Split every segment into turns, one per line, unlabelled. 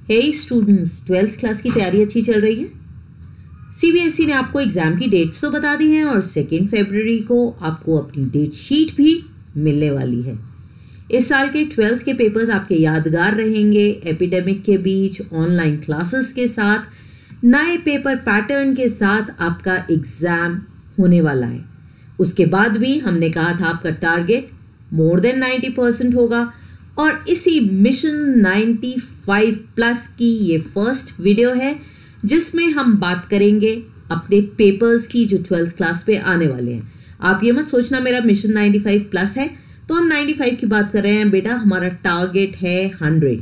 हे students, 12th class की तैयारी अच्छी चल रही है। सीबीएसई ने आपको एग्जाम की डेट्स तो बता दी हैं और 2 फरवरी को आपको अपनी डेट शीट भी मिलने वाली है। इस साल के 12th के पेपर्स आपके यादगार रहेंगे। एपिडेमिक के बीच ऑनलाइन क्लासेस के साथ नए पेपर पैटर्न के साथ आपका एग्जाम होने वाला है। उसके बाद भी हमने कहा था आपका टारगेट मोर देन 90% होगा और इसी मिशन 95 प्लस की ये फर्स्ट वीडियो है जिसमें हम बात करेंगे अपने पेपर्स की जो 12th क्लास पे आने वाले हैं। आप ये मत सोचना मेरा मिशन 95 प्लस है तो हम 95 की बात कर रहे हैं। बेटा, हमारा टारगेट है 100।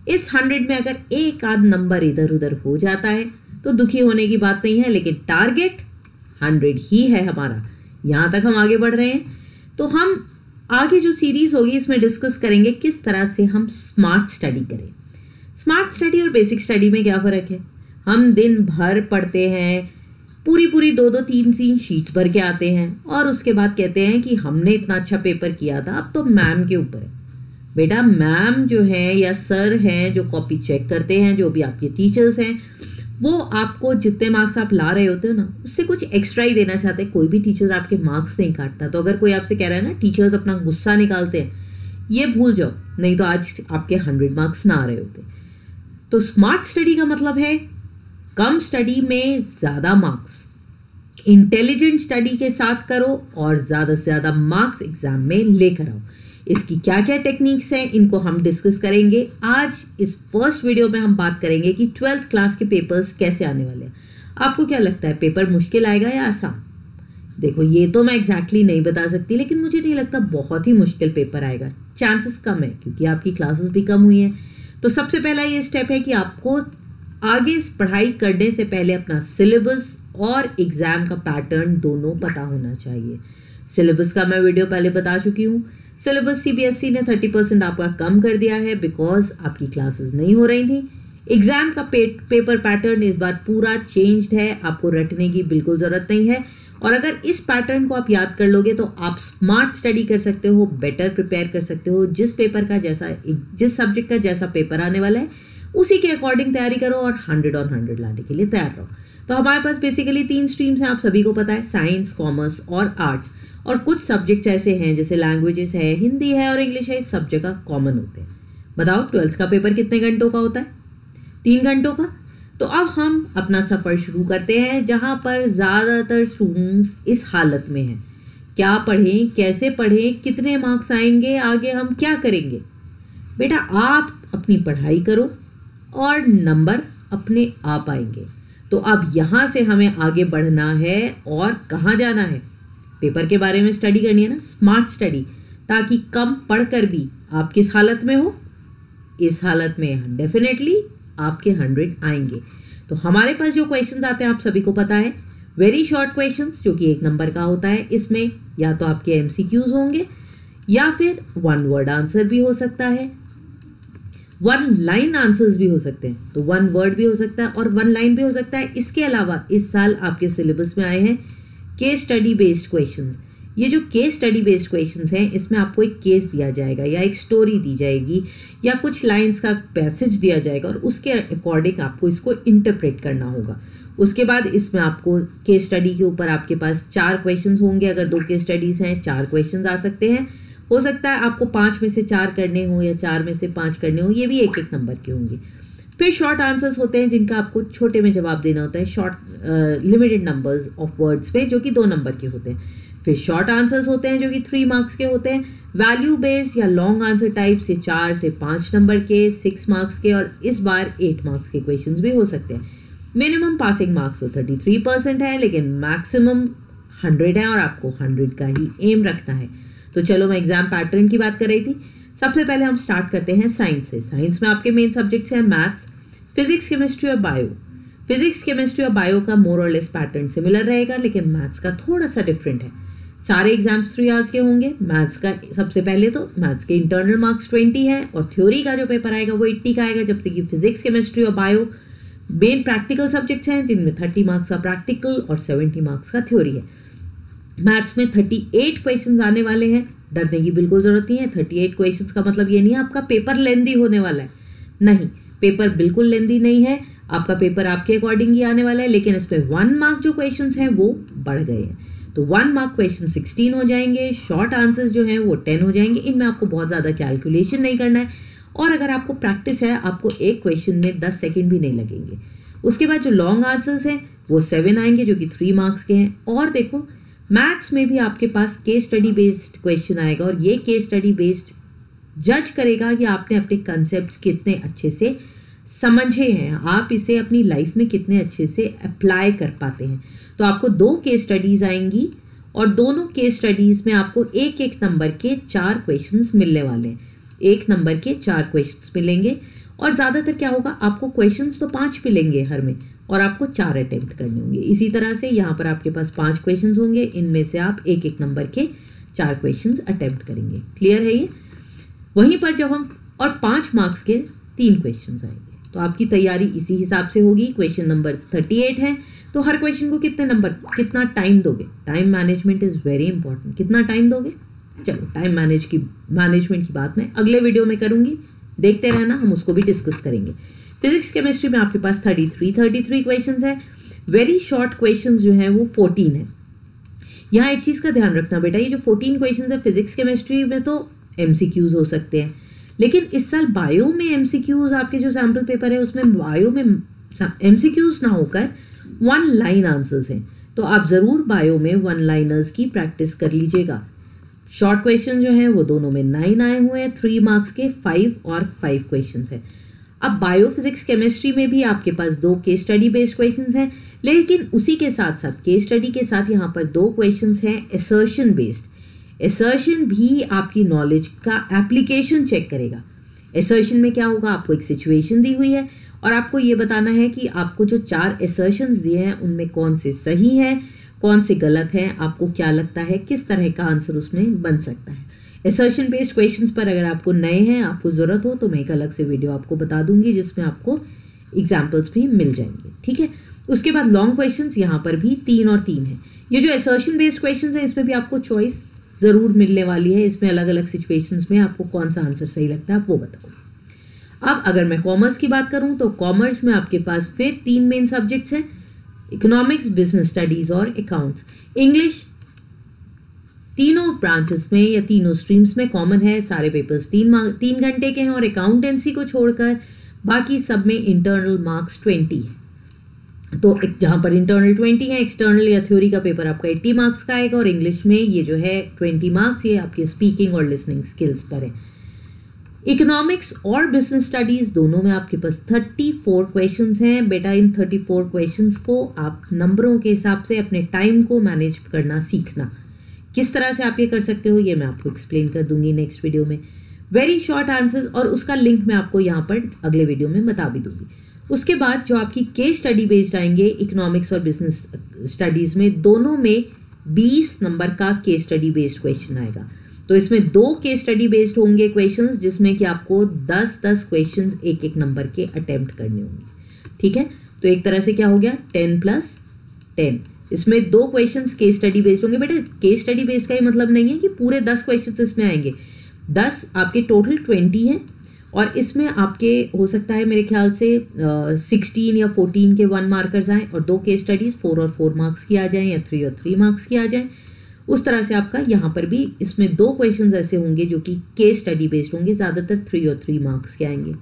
इस 100 में अगर एक आध नंबर इधर उधर हो जाता है तो दुखी होने की बात नहीं है, लेकिन टारगेट 100 ही है हमारा। यहां तक हम आगे बढ़ रहे हैं तो हम आगे जो सीरीज होगी इसमें डिस्कस करेंगे किस तरह से हम स्मार्ट स्टडी करें। स्मार्ट स्टडी और बेसिक स्टडी में क्या फ़र्क है? हम दिन भर पढ़ते हैं, पूरी 2-2, 3-3 शीट्स भर के आते हैं और उसके बाद कहते हैं कि हमने इतना अच्छा पेपर किया था, अब तो मैम के ऊपर है। बेटा, मैम जो है या सर हैं जो कॉपी चेक करते हैं, जो भी आपके टीचर्स हैं, वो आपको जितने मार्क्स आप ला रहे होते हो ना उससे कुछ एक्स्ट्रा ही देना चाहते हैं। कोई भी टीचर आपके मार्क्स नहीं काटता। तो अगर कोई आपसे कह रहा है ना टीचर्स अपना गुस्सा निकालते हैं, ये भूल जाओ, नहीं तो आज आपके 100 मार्क्स ना आ रहे होते। तो स्मार्ट स्टडी का मतलब है कम स्टडी में ज़्यादा मार्क्स। इंटेलिजेंट स्टडी के साथ करो और ज़्यादा से ज़्यादा मार्क्स एग्जाम में लेकर आओ। इसकी क्या क्या टेक्निक्स हैं इनको हम डिस्कस करेंगे। आज इस फर्स्ट वीडियो में हम बात करेंगे कि 12th क्लास के पेपर्स कैसे आने वाले हैं। आपको क्या लगता है, पेपर मुश्किल आएगा या आसान? देखो, ये तो मैं एग्जैक्टली नहीं बता सकती, लेकिन मुझे नहीं लगता बहुत ही मुश्किल पेपर आएगा। चांसेस कम है क्योंकि आपकी क्लासेस भी कम हुई हैं। तो सबसे पहला ये स्टेप है कि आपको आगे पढ़ाई करने से पहले अपना सिलेबस और एग्जाम का पैटर्न दोनों पता होना चाहिए। सिलेबस का मैं वीडियो पहले बता चुकी हूँ। सिलेबस सीबीएसई ने 30% आपका कम कर दिया है बिकॉज आपकी क्लासेस नहीं हो रही थी। एग्जाम का पेपर पैटर्न इस बार पूरा चेंज्ड है, आपको रटने की बिल्कुल ज़रूरत नहीं है। और अगर इस पैटर्न को आप याद कर लोगे तो आप स्मार्ट स्टडी कर सकते हो, बेटर प्रिपेयर कर सकते हो। जिस सब्जेक्ट का जैसा पेपर आने वाला है उसी के अकॉर्डिंग तैयारी करो और 100 on 100 लाने के लिए तैयार रहो। तो हमारे पास बेसिकली 3 स्ट्रीम्स हैं, आप सभी को पता है, साइंस, कॉमर्स और आर्ट्स। और कुछ सब्जेक्ट्स ऐसे हैं जैसे लैंग्वेजेस है, हिंदी है और इंग्लिश है, सब जगह कॉमन होते हैं। बताओ 12th का पेपर कितने घंटों का होता है? 3 घंटों का। तो अब हम अपना सफ़र शुरू करते हैं जहाँ पर ज़्यादातर स्टूडेंट्स इस हालत में हैं। क्या पढ़ें, कैसे पढ़ें, कितने मार्क्स आएंगे, आगे हम क्या करेंगे? बेटा, आप अपनी पढ़ाई करो और नंबर अपने आप आएंगे। तो अब यहाँ से हमें आगे बढ़ना है और कहाँ जाना है? पेपर के बारे में स्टडी करनी है ना, स्मार्ट स्टडी, ताकि कम पढ़कर भी आप किस हालत में हो? इस हालत में डेफिनेटली आपके 100 आएंगे। तो हमारे पास जो क्वेश्चंस आते हैं आप सभी को पता है, वेरी शॉर्ट क्वेश्चंस जो कि 1 नंबर का होता है। इसमें या तो आपके एमसीक्यूज होंगे या फिर 1 वर्ड आंसर भी हो सकता है, 1 लाइन आंसर्स भी हो सकते हैं। तो 1 वर्ड भी हो सकता है और 1 लाइन भी हो सकता है। इसके अलावा इस साल आपके सिलेबस में आए हैं केस स्टडी बेस्ड क्वेश्चंस। ये जो केस स्टडी बेस्ड क्वेश्चंस हैं इसमें आपको एक केस दिया जाएगा या एक स्टोरी दी जाएगी या कुछ लाइंस का पैसेज दिया जाएगा और उसके अकॉर्डिंग आपको इसको इंटरप्रेट करना होगा। उसके बाद इसमें आपको केस स्टडी के ऊपर आपके पास 4 क्वेश्चंस होंगे। अगर 2 केस स्टडीज़ हैं 4 क्वेश्चंस आ सकते हैं। हो सकता है आपको 5 में से 4 करने हो या 4 में से 5 करने हो, ये भी 1-1 नंबर के होंगे। फिर शॉर्ट आंसर्स होते हैं जिनका आपको छोटे में जवाब देना होता है, short limited numbers of words पे, जो कि 2 नंबर के होते हैं। फिर शॉर्ट आंसर्स होते हैं जो कि 3 मार्क्स के होते हैं। वैल्यू बेस्ड या लॉन्ग आंसर टाइप से 4 से 5 नंबर के, 6 मार्क्स के और इस बार 8 मार्क्स के क्वेश्चंस भी हो सकते हैं। मिनिमम पासिंग मार्क्स तो 33% है, लेकिन मैक्सिमम 100 है और आपको 100 का ही एम रखना है। तो चलो, मैं एग्जाम पैटर्न की बात कर रही थी। सबसे पहले हम स्टार्ट करते हैं साइंस से। साइंस में आपके मेन सब्जेक्ट्स हैं मैथ्स, फिजिक्स, केमिस्ट्री और बायो। फिजिक्स, केमिस्ट्री और बायो का मोर और लेस पैटर्न सिमिलर रहेगा, लेकिन मैथ्स का थोड़ा सा डिफरेंट है। सारे एग्जाम्स 3 आवर्स के होंगे। मैथ्स का सबसे पहले तो मैथ्स के इंटरनल मार्क्स 20 है और थ्योरी का जो पेपर आएगा वो 80 का आएगा, जब तक कि फिजिक्स, केमिस्ट्री और बायो मेन प्रैक्टिकल सब्जेक्ट्स हैं जिनमें 30 मार्क्स का प्रैक्टिकल और 70 मार्क्स का थ्योरी है। मैथ्स में 38 क्वेश्चंस आने वाले हैं, डरने की बिल्कुल जरूरत नहीं है। 38 क्वेश्चंस का मतलब ये नहीं है आपका पेपर लेंदी होने वाला है, नहीं। पेपर बिल्कुल लेंदी नहीं है, आपका पेपर आपके अकॉर्डिंग ही आने वाला है, लेकिन इसमें 1 मार्क जो क्वेश्चंस हैं वो बढ़ गए हैं। तो 1 मार्क क्वेश्चन 16 हो जाएंगे, शॉर्ट आंसर्स जो हैं वो 10 हो जाएंगे। इनमें आपको बहुत ज़्यादा कैलकुलेशन नहीं करना है, और अगर आपको प्रैक्टिस है आपको एक क्वेश्चन में 10 सेकेंड भी नहीं लगेंगे। उसके बाद जो लॉन्ग आंसर्स हैं वो 7 आएंगे जो कि 3 मार्क्स के हैं। और देखो मैथ्स में भी आपके पास केस स्टडी बेस्ड क्वेश्चन आएगा, और ये केस स्टडी बेस्ड जज करेगा कि आपने अपने कंसेप्ट कितने अच्छे से समझे हैं, आप इसे अपनी लाइफ में कितने अच्छे से अप्लाई कर पाते हैं। तो आपको 2 केस स्टडीज आएंगी, और दोनों केस स्टडीज में आपको एक एक नंबर के 4 क्वेश्चंस मिलने वाले हैं। 1 नंबर के 4 क्वेश्चंस मिलेंगे, और ज़्यादातर क्या होगा, आपको क्वेश्चंस तो 5 मिलेंगे हर में, और आपको 4 अटेम्प्ट करने होंगे। इसी तरह से यहाँ पर आपके पास 5 क्वेश्चंस होंगे, इनमें से आप एक एक नंबर के 4 क्वेश्चंस अटेम्प्ट करेंगे। क्लियर है ये? वहीं पर जब हम, और 5 मार्क्स के 3 क्वेश्चंस आएंगे, तो आपकी तैयारी इसी हिसाब से होगी। क्वेश्चन नंबर 38 है, तो हर क्वेश्चन को कितने नंबर, कितना टाइम दोगे? Time management is very important. कितना टाइम दोगे? चलो टाइम मैनेजमेंट की बात मैं अगले वीडियो में करूंगी, देखते रहना, हम उसको भी डिस्कस करेंगे। फिजिक्स केमिस्ट्री में आपके पास 33 क्वेश्चंस है। वेरी शॉर्ट क्वेश्चंस जो हैं वो 14 है। यहाँ एक चीज़ का ध्यान रखना बेटा, ये जो 14 क्वेश्चंस है फिजिक्स केमिस्ट्री में तो MCQs हो सकते हैं, लेकिन इस साल बायो में MCQs, आपके जो सैम्पल पेपर है उसमें बायो में MCQs ना होकर 1 लाइन आंसर्स हैं। तो आप ज़रूर बायो में 1 लाइनर्स की प्रैक्टिस कर लीजिएगा। शॉर्ट क्वेश्चन जो हैं वो दोनों में 9 आए हुए हैं, 3 मार्क्स के 5 और 5 क्वेश्चन है। अब बायो फिजिक्स केमिस्ट्री में भी आपके पास 2 केस स्टडी बेस्ड क्वेश्चन हैं, लेकिन उसी के साथ साथ केस स्टडी के साथ यहाँ पर 2 क्वेश्चन हैं असर्शन बेस्ड। असर्शन भी आपकी नॉलेज का एप्लीकेशन चेक करेगा। असर्शन में क्या होगा, आपको एक सिचुएशन दी हुई है, और आपको ये बताना है कि आपको जो 4 असर्शंस दिए हैं उनमें कौन से सही हैं, कौन से गलत हैं, आपको क्या लगता है किस तरह का आंसर उसमें बन सकता है। असर्शन बेस्ड क्वेश्चंस पर अगर आपको नए हैं, आपको ज़रूरत हो, तो मैं एक अलग से वीडियो आपको बता दूंगी जिसमें आपको एग्जाम्पल्स भी मिल जाएंगे। ठीक है, उसके बाद लॉन्ग क्वेश्चंस यहाँ पर भी 3 और 3 है। ये जो असर्शन बेस्ड क्वेश्चंस है इसमें भी आपको चॉइस ज़रूर मिलने वाली है, इसमें अलग अलग सिचुएशंस में आपको कौन सा आंसर सही लगता है आप वो बताओ। अब अगर मैं कॉमर्स की बात करूं तो कॉमर्स में आपके पास फिर 3 मेन सब्जेक्ट्स हैं, इकोनॉमिक्स, बिजनेस स्टडीज और अकाउंट्स। इंग्लिश तीनों ब्रांचेस में या तीनों स्ट्रीम्स में कॉमन है, सारे पेपर्स 3 घंटे के हैं, और अकाउंटेंसी को छोड़कर बाकी सब में इंटरनल मार्क्स 20 है। तो जहाँ पर इंटरनल 20 है, एक्सटर्नल या थ्योरी का पेपर आपका 80 मार्क्स का आएगा, और इंग्लिश में ये जो है 20 मार्क्स ये आपके स्पीकिंग और लिसनिंग स्किल्स पर है। इकोनॉमिक्स और बिजनेस स्टडीज़ दोनों में आपके पास 34 क्वेश्चंस हैं। बेटा इन 34 क्वेश्चंस को आप नंबरों के हिसाब से अपने टाइम को मैनेज करना सीखना। किस तरह से आप ये कर सकते हो ये मैं आपको एक्सप्लेन कर दूंगी नेक्स्ट वीडियो में। वेरी शॉर्ट आंसर्स, और उसका लिंक मैं आपको यहाँ पर अगले वीडियो में बता भी दूंगी। उसके बाद जो आपकी केस स्टडी बेस्ड आएंगे इकोनॉमिक्स और बिजनेस स्टडीज़ में, दोनों में 20 नंबर का केस स्टडी बेस्ड क्वेश्चन आएगा। तो इसमें 2 केस स्टडी बेस्ड होंगे क्वेश्चंस, जिसमें कि आपको 10-10 क्वेश्चंस एक एक नंबर के अटेम्प्ट करने होंगे। ठीक है, तो एक तरह से क्या हो गया 10 + 10। इसमें 2 क्वेश्चंस केस स्टडी बेस्ड होंगे। बेटा केस स्टडी बेस्ड का ये मतलब नहीं है कि पूरे 10 क्वेश्चंस इसमें आएंगे। 10 आपके टोटल 20 है, और इसमें आपके हो सकता है मेरे ख्याल से 16 या 14 के 1 मार्कर्स आएँ, और 2 केस स्टडीज़ 4 और 4 मार्क्स की आ जाएँ, या 3 और 3 मार्क्स की आ जाएँ। उस तरह से आपका यहाँ पर भी इसमें 2 क्वेश्चंस ऐसे होंगे जो कि केस स्टडी बेस्ड होंगे, ज़्यादातर 3 और 3 मार्क्स के आएंगे।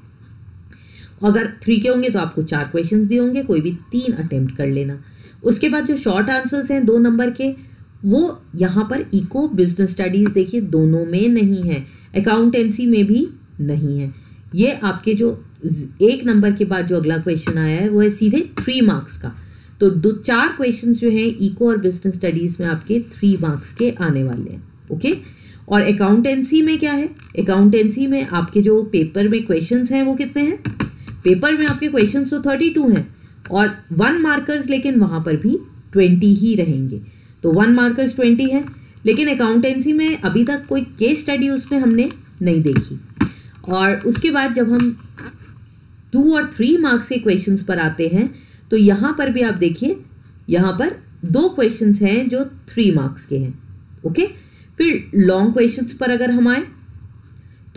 अगर 3 के होंगे तो आपको 4 क्वेश्चंस दिए होंगे, कोई भी 3 अटेम्प्ट कर लेना। उसके बाद जो शॉर्ट आंसर्स हैं 2 नंबर के, वो यहाँ पर इको बिजनेस स्टडीज़ देखिए दोनों में नहीं है, अकाउंटेंसी में भी नहीं है। ये आपके जो 1 नंबर के बाद जो अगला क्वेश्चन आया है वो है सीधे 3 मार्क्स का। तो 4 क्वेश्चन जो हैं इको और बिजनेस स्टडीज़ में आपके 3 मार्क्स के आने वाले हैं। ओके, और अकाउंटेंसी में क्या है, अकाउंटेंसी में आपके जो पेपर में क्वेश्चंस हैं वो कितने हैं, पेपर में आपके क्वेश्चंस तो 32 हैं, और 1 मार्कर्स लेकिन वहाँ पर भी 20 ही रहेंगे। तो 1 मार्कर्स 20 है, लेकिन अकाउंटेंसी में अभी तक कोई केस स्टडी उसमें हमने नहीं देखी। और उसके बाद जब हम 2 और 3 मार्क्स के क्वेश्चंस पर आते हैं तो यहाँ पर भी आप देखिए, यहाँ पर 2 क्वेश्चंस हैं जो 3 मार्क्स के हैं। ओके, फिर लॉन्ग क्वेश्चंस पर अगर हम आए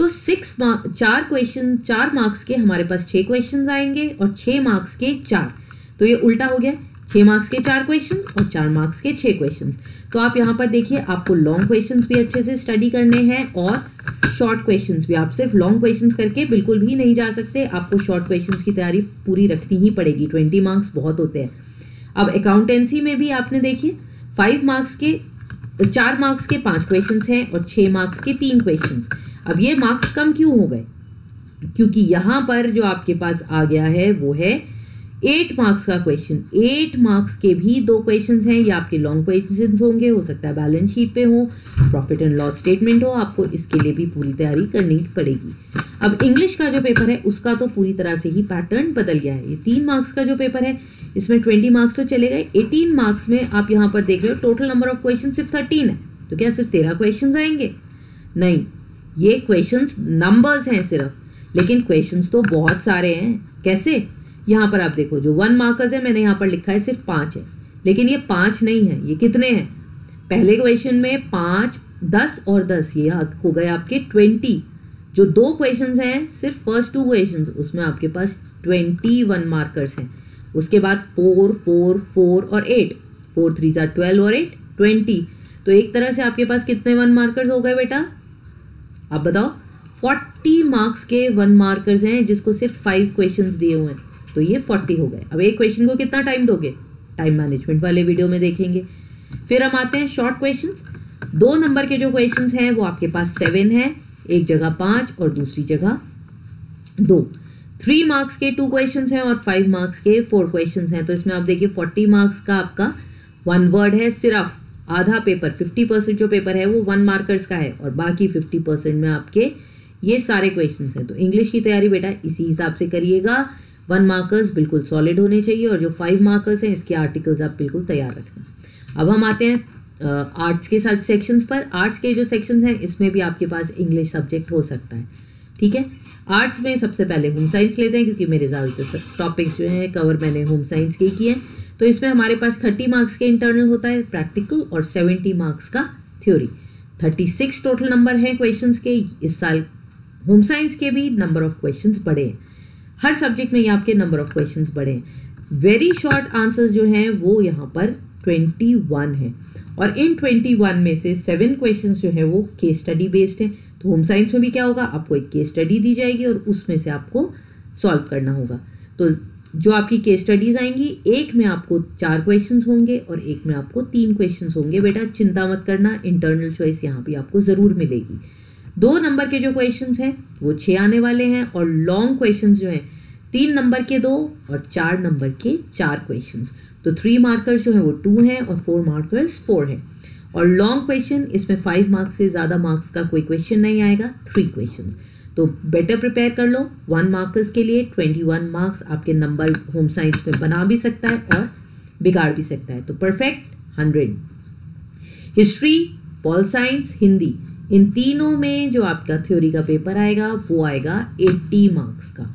तो 4 मार्क्स के हमारे पास 6 क्वेश्चन आएंगे और 6 मार्क्स के 4, तो ये उल्टा हो गया, 6 मार्क्स के 4 क्वेश्चन और 4 मार्क्स के 6 क्वेश्चन। तो आप यहाँ पर देखिए, आपको लॉन्ग क्वेश्चंस भी अच्छे से स्टडी करने हैं और शॉर्ट क्वेश्चंस भी। आप सिर्फ लॉन्ग क्वेश्चंस करके बिल्कुल भी नहीं जा सकते, आपको शॉर्ट क्वेश्चंस की तैयारी पूरी रखनी ही पड़ेगी। 20 मार्क्स बहुत होते हैं। अब अकाउंटेंसी में भी आपने देखिए 4 मार्क्स के 5 क्वेश्चंस हैं और 6 मार्क्स के 3 क्वेश्चंस। अब ये मार्क्स कम क्यों हो गए? क्योंकि यहाँ पर जो आपके पास आ गया है वो है 8 मार्क्स का क्वेश्चन। 8 मार्क्स के भी 2 क्वेश्चंस हैं, ये आपके लॉन्ग क्वेश्चंस होंगे, हो सकता है बैलेंस शीट पे हो, प्रॉफिट एंड लॉस स्टेटमेंट हो, आपको इसके लिए भी पूरी तैयारी करनी पड़ेगी। अब इंग्लिश का जो पेपर है उसका तो पूरी तरह से ही पैटर्न बदल गया है। ये 3 मार्क्स का जो पेपर है इसमें 20 मार्क्स तो चले गए। 18 मार्क्स में आप यहाँ पर देख रहे हो टोटल नंबर ऑफ क्वेश्चन सिर्फ 13 है, तो क्या सिर्फ 13 क्वेश्चन आएंगे? नहीं, ये क्वेश्चंस नंबर्स हैं सिर्फ, लेकिन क्वेश्चंस तो बहुत सारे हैं। कैसे? यहाँ पर आप देखो, जो 1 मार्कर्स है मैंने यहाँ पर लिखा है सिर्फ 5 है, लेकिन ये 5 नहीं है, ये कितने हैं? पहले क्वेश्चन में 5, 10 और 10, ये हो गए आपके 20। जो 2 क्वेश्चंस हैं सिर्फ फर्स्ट 2 क्वेश्चंस, उसमें आपके पास 21 मार्कर्स हैं। उसके बाद 4, 4, 4 और 8, 4 3 12 और 8 20। तो एक तरह से आपके पास कितने 1 मार्कर्स हो गए बेटा? आप बताओ। 40 मार्क्स के 1 मार्कर्स हैं जिसको सिर्फ 5 क्वेश्चंस दिए हुए हैं, तो ये 40 हो गए। अब एक क्वेश्चन को कितना टाइम दोगे? टाइम मैनेजमेंट वाले वीडियो में देखेंगे। फिर हम आते हैं शॉर्ट क्वेश्चंस। 2 नंबर के जो क्वेश्चंस हैं वो आपके पास 7 है, एक जगह 5 और दूसरी जगह 2। 3 मार्क्स के 2 क्वेश्चंस हैं और 5 मार्क्स के 4 क्वेश्चंस हैं। तो इसमें आप देखिए 40 मार्क्स का आपका 1 वर्ड है, सिर्फ आधा पेपर 50% जो पेपर है वो 1 मार्कर्स का है और बाकी 50% में आपके ये सारे क्वेश्चंस हैं। तो इंग्लिश की तैयारी बेटा इसी हिसाब से करिएगा। 1 मार्कर्स बिल्कुल सॉलिड होने चाहिए और जो 5 मार्कर्स हैं इसके आर्टिकल्स आप बिल्कुल तैयार रखना। अब हम आते हैं आर्ट्स के साथ सेक्शंस पर। आर्ट्स के जो सेक्शंस हैं इसमें भी आपके पास इंग्लिश सब्जेक्ट हो सकता है, ठीक है। आर्ट्स में सबसे पहले होम साइंस लेते हैं, क्योंकि मेरे ज़्यादातर टॉपिक्स जो हैं कवर मैंने होम साइंस के ही किए हैं। तो इसमें हमारे पास 30 मार्क्स के इंटरनल होता है प्रैक्टिकल और 70 मार्क्स का थ्योरी। 36 टोटल नंबर हैं क्वेश्चंस के। इस साल होम साइंस के भी नंबर ऑफ क्वेश्चंस बढ़े हैं, हर सब्जेक्ट में ये आपके नंबर ऑफ क्वेश्चंस बढ़े हैं। वेरी शॉर्ट आंसर्स जो हैं वो यहाँ पर 21 हैं और इन 21 में से 7 क्वेश्चंस जो है वो केस स्टडी बेस्ड हैं। तो होम साइंस में भी क्या होगा, आपको एक केस स्टडी दी जाएगी और उसमें से आपको सॉल्व करना होगा। तो जो आपकी केस स्टडीज आएंगी, एक में आपको 4 क्वेश्चंस होंगे और एक में आपको 3 क्वेश्चंस होंगे। बेटा चिंता मत करना, इंटरनल चॉइस यहाँ भी आपको ज़रूर मिलेगी। 2 नंबर के जो क्वेश्चंस हैं वो 6 आने वाले हैं और लॉन्ग क्वेश्चंस जो हैं 3 नंबर के 2 और 4 नंबर के 4 क्वेश्चंस। तो 3 मार्कर्स जो हैं वो 2 हैं और 4 मार्कर्स 4 हैं। और लॉन्ग क्वेश्चन इसमें 5 मार्क्स से ज़्यादा मार्क्स का कोई क्वेश्चन नहीं आएगा, 3 क्वेश्चन। तो बेटर प्रिपेयर कर लो। 1 मार्कर्स के लिए 21 मार्क्स आपके नंबर होम साइंस में बना भी सकता है और बिगाड़ भी सकता है। तो perfect 100। History, pol science, Hindi, इन तीनों में जो आपका थ्योरी का पेपर आएगा वो आएगा 80 मार्क्स का।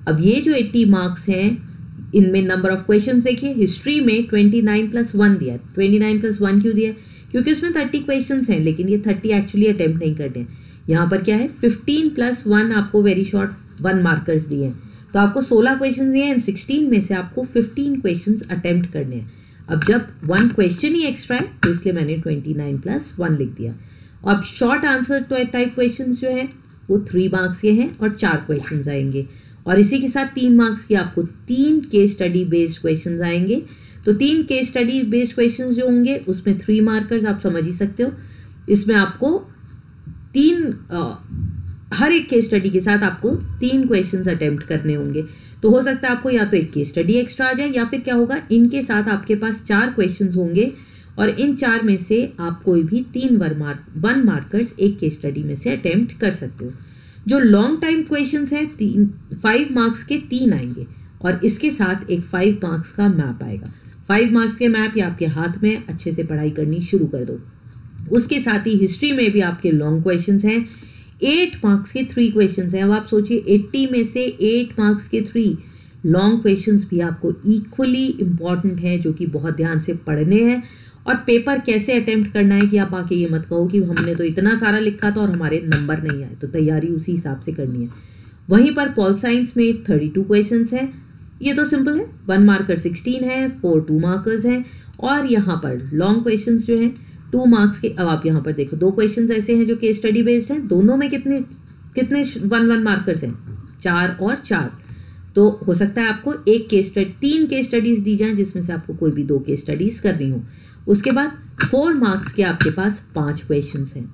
अब ये जो 80 मार्क्स हैं इनमें नंबर ऑफ क्वेश्चंस देखिए। हिस्ट्री में 29+1 दिया। 29+1 क्यों दिया? क्योंकि उसमें 30 क्वेश्चंस हैं, लेकिन ये 30 एक्चुअली अटेम्प्ट नहीं करते हैं। यहाँ पर क्या है, 15+1 आपको वेरी शॉर्ट 1 मार्कर्स दिए हैं। तो आपको 16 क्वेश्चन दिए हैं, 16 में से आपको 15 क्वेश्चन अटेम्प्ट करने हैं। अब जब 1 क्वेश्चन ही एक्स्ट्रा है तो इसलिए मैंने 29+1 लिख दिया। अब शॉर्ट आंसर टाइप क्वेश्चन जो है वो 3 मार्क्स के हैं और 4 क्वेश्चन आएंगे। और इसी के साथ 3 मार्क्स के आपको 3 केस स्टडी बेस्ड क्वेश्चन आएंगे। तो 3 केस स्टडी बेस्ड क्वेश्चन जो होंगे उसमें 3 मार्कर्स आप समझ ही सकते हो। इसमें आपको 3 हर एक केस स्टडी के साथ आपको 3 क्वेश्चंस अटेम्प्ट करने होंगे। तो हो सकता है आपको या तो एक केस स्टडी एक्स्ट्रा आ जाए या फिर क्या होगा, इनके साथ आपके पास 4 क्वेश्चंस होंगे और इन 4 में से आप कोई भी 1 मार्कर्स एक केस स्टडी में से अटेम्प्ट कर सकते हो। जो लॉन्ग टाइम क्वेश्चंस हैं 5 मार्क्स के 3 आएंगे और इसके साथ एक 5 मार्क्स का मैप आएगा। 5 मार्क्स के मैप या आपके हाथ में, अच्छे से पढ़ाई करनी शुरू कर दो। उसके साथ ही हिस्ट्री में भी आपके लॉन्ग क्वेश्चंस हैं। 8 मार्क्स के 3 क्वेश्चंस हैं। अब आप सोचिए 80 में से 8 मार्क्स के 3 लॉन्ग क्वेश्चंस भी आपको इक्वली इम्पॉर्टेंट हैं, जो कि बहुत ध्यान से पढ़ने हैं और पेपर कैसे अटेम्प्ट करना है कि आप आके ये मत कहो कि हमने तो इतना सारा लिखा था और हमारे नंबर नहीं आए, तो तैयारी उसी हिसाब से करनी है। वहीं पर पॉल साइंस में 32 क्वेश्चंस है, ये तो सिंपल है, 1 मार्कर 16 है, 4 2 मार्कर्स हैं, और यहाँ पर लॉन्ग क्वेश्चंस जो हैं 2 मार्क्स के। अब आप यहाँ पर देखो 2 क्वेश्चंस ऐसे हैं जो केस स्टडी बेस्ड हैं, दोनों में कितने 1 मार्कर्स हैं, 4 और 4। तो हो सकता है आपको 3 केस स्टडीज दी जाएं जिसमें से आपको कोई भी 2 केस स्टडीज करनी हो। उसके बाद 4 मार्क्स के आपके पास 5 क्वेश्चंस हैं।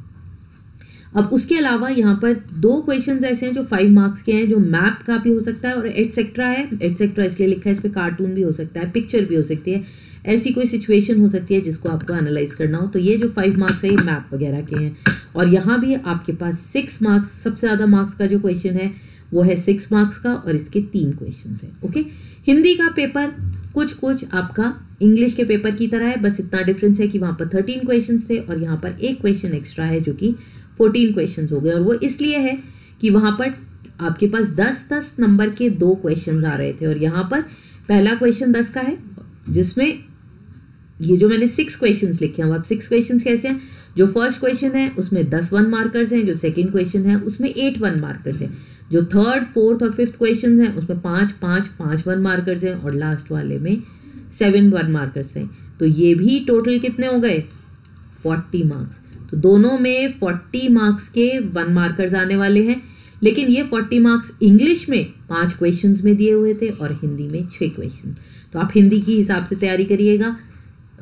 अब उसके अलावा यहाँ पर 2 क्वेश्चंस ऐसे हैं जो 5 मार्क्स के हैं, जो मैप का भी हो सकता है और एटसेट्रा है। एटसेट्रा इसलिए लिखा है, इस पर कार्टून भी हो सकता है, पिक्चर भी हो सकती है, ऐसी कोई सिचुएशन हो सकती है जिसको आपको एनालाइज करना हो। तो ये जो 5 मार्क्स है ये मैप वगैरह के हैं। और यहाँ भी आपके पास 6 मार्क्स, सबसे ज़्यादा मार्क्स का जो क्वेश्चन है वो है 6 मार्क्स का, और इसके 3 क्वेश्चन है। ओके, हिंदी का पेपर कुछ आपका इंग्लिश के पेपर की तरह है, बस इतना डिफरेंस है कि वहाँ पर 13 क्वेश्चन थे और यहाँ पर 1 क्वेश्चन एक्स्ट्रा है जो कि 14 क्वेश्चन हो गए। और वो इसलिए है कि वहाँ पर आपके पास 10-10 नंबर के 2 क्वेश्चन आ रहे थे, और यहाँ पर पहला क्वेश्चन 10 का है जिसमें ये जो मैंने 6 क्वेश्चंस लिखे हैं। अब 6 क्वेश्चंस कैसे हैं, जो फर्स्ट क्वेश्चन है उसमें 10 1 मार्कर्स हैं, जो सेकंड क्वेश्चन है उसमें 8 1 मार्कर्स हैं, जो थर्ड, फोर्थ और फिफ्थ क्वेश्चन हैं उसमें 5 1 मार्कर्स हैं, और लास्ट वाले में 7 1 मार्कर्स हैं। तो ये भी टोटल कितने हो गए, 40 मार्क्स। तो दोनों में 40 मार्क्स के 1 मार्कर्स आने वाले हैं, लेकिन ये 40 मार्क्स इंग्लिश में 5 क्वेश्चंस में दिए हुए थे और हिंदी में 6 क्वेश्चंस। तो आप हिंदी की हिसाब से तैयारी करिएगा,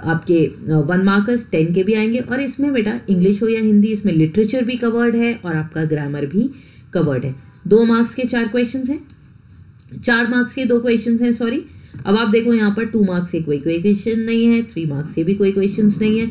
आपके 1 मार्कर्स 10 के भी आएंगे। और इसमें बेटा इंग्लिश हो या हिंदी, इसमें लिटरेचर भी कवर्ड है और आपका ग्रामर भी कवर्ड है। 2 मार्क्स के 4 क्वेश्चंस हैं, 4 मार्क्स के 2 क्वेश्चंस हैं, सॉरी। अब आप देखो यहाँ पर 2 मार्क्स से कोई क्वेश्चन नहीं है, 3 मार्क्स से भी कोई क्वेश्चन नहीं है।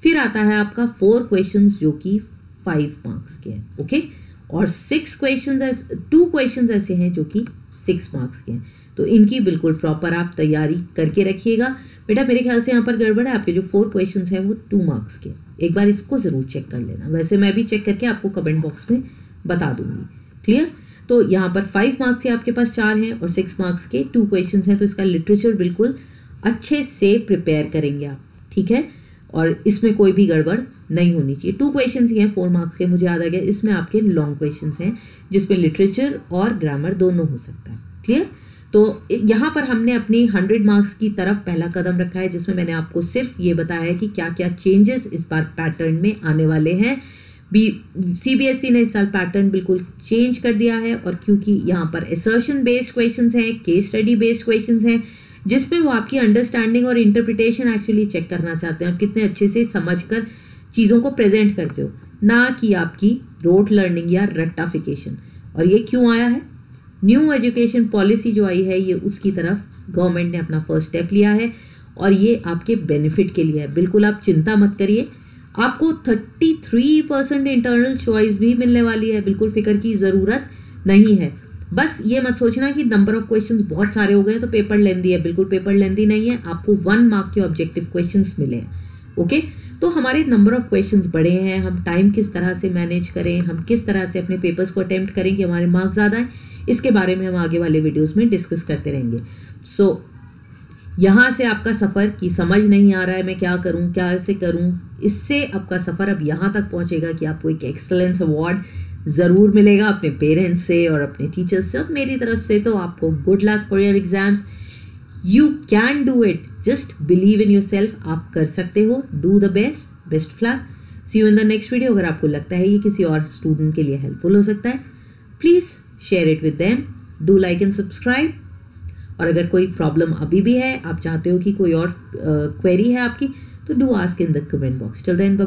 फिर आता है आपका 4 क्वेश्चंस जो कि 5 मार्क्स के हैं। ओके, और 2 क्वेश्चंस ऐसे हैं जो कि 6 मार्क्स के हैं। तो इनकी बिल्कुल प्रॉपर आप तैयारी करके रखिएगा। बेटा मेरे ख्याल से यहाँ पर गड़बड़ है, आपके जो 4 क्वेश्चंस हैं वो 2 मार्क्स के, एक बार इसको ज़रूर चेक कर लेना। वैसे मैं भी चेक करके आपको कमेंट बॉक्स में बता दूंगी। क्लियर? तो यहाँ पर 5 मार्क्स के आपके पास 4 हैं और 6 मार्क्स के 2 क्वेश्चंस हैं। तो इसका लिटरेचर बिल्कुल अच्छे से प्रिपेयर करेंगे आप, ठीक है, और इसमें कोई भी गड़बड़ नहीं होनी चाहिए। 2 क्वेश्चंस ही हैं 4 मार्क्स के, मुझे याद आ गया। इसमें आपके लॉन्ग क्वेश्चंस हैं जिसमें लिटरेचर और ग्रामर दोनों हो सकता है। क्लियर? तो यहाँ पर हमने अपनी 100 मार्क्स की तरफ पहला कदम रखा है, जिसमें मैंने आपको सिर्फ ये बताया है कि क्या क्या चेंजेस इस बार पैटर्न में आने वाले हैं। CBSE ने इस साल पैटर्न बिल्कुल चेंज कर दिया है, और क्योंकि यहाँ पर असर्शन बेस्ड क्वेश्चंस हैं, केस स्टडी बेस्ड क्वेश्चंस हैं, जिसमें वो आपकी अंडरस्टैंडिंग और इंटरप्रिटेशन एक्चुअली चेक करना चाहते हैं, आप कितने अच्छे से समझकर चीज़ों को प्रेजेंट करते हो, ना कि आपकी रोट लर्निंग या रट्टाफिकेशन। और ये क्यों आया है, न्यू एजुकेशन पॉलिसी जो आई है ये उसकी तरफ गवर्नमेंट ने अपना फर्स्ट स्टेप लिया है, और ये आपके बेनिफिट के लिए है। बिल्कुल आप चिंता मत करिए, आपको 33% इंटरनल चॉइस भी मिलने वाली है, बिल्कुल फिक्र की ज़रूरत नहीं है। बस ये मत सोचना कि नंबर ऑफ क्वेश्चंस बहुत सारे हो गए तो पेपर लेंदी है, बिल्कुल पेपर लेंदी नहीं है। आपको 1 मार्क के ऑब्जेक्टिव क्वेश्चंस मिले हैं। ओके, तो हमारे नंबर ऑफ क्वेश्चंस बढ़े हैं, हम टाइम किस तरह से मैनेज करें, हम किस तरह से अपने पेपर्स को अटेम्प्ट करें कि हमारे मार्क्स ज़्यादा हैं, इसके बारे में हम आगे वाले वीडियोज़ में डिस्कस करते रहेंगे। सो यहाँ से आपका सफ़र की समझ नहीं आ रहा है मैं क्या करूँ, क्या ऐसे करूँ, इससे आपका सफ़र अब यहाँ तक पहुँचेगा कि आपको एक एक्सेलेंस अवार्ड ज़रूर मिलेगा अपने पेरेंट्स से और अपने टीचर्स से और मेरी तरफ से। तो आपको good luck for your exams, you can do it, just believe in yourself, आप कर सकते हो। Do the best, best of luck, see you in the next video. अगर आपको लगता है ये किसी और स्टूडेंट के लिए हेल्पफुल हो सकता है, please share it with them, do like and subscribe. और अगर कोई प्रॉब्लम अभी भी है, आप चाहते हो कि कोई और क्वेरी है आपकी, तो do ask in the comment box. Till then bye bye.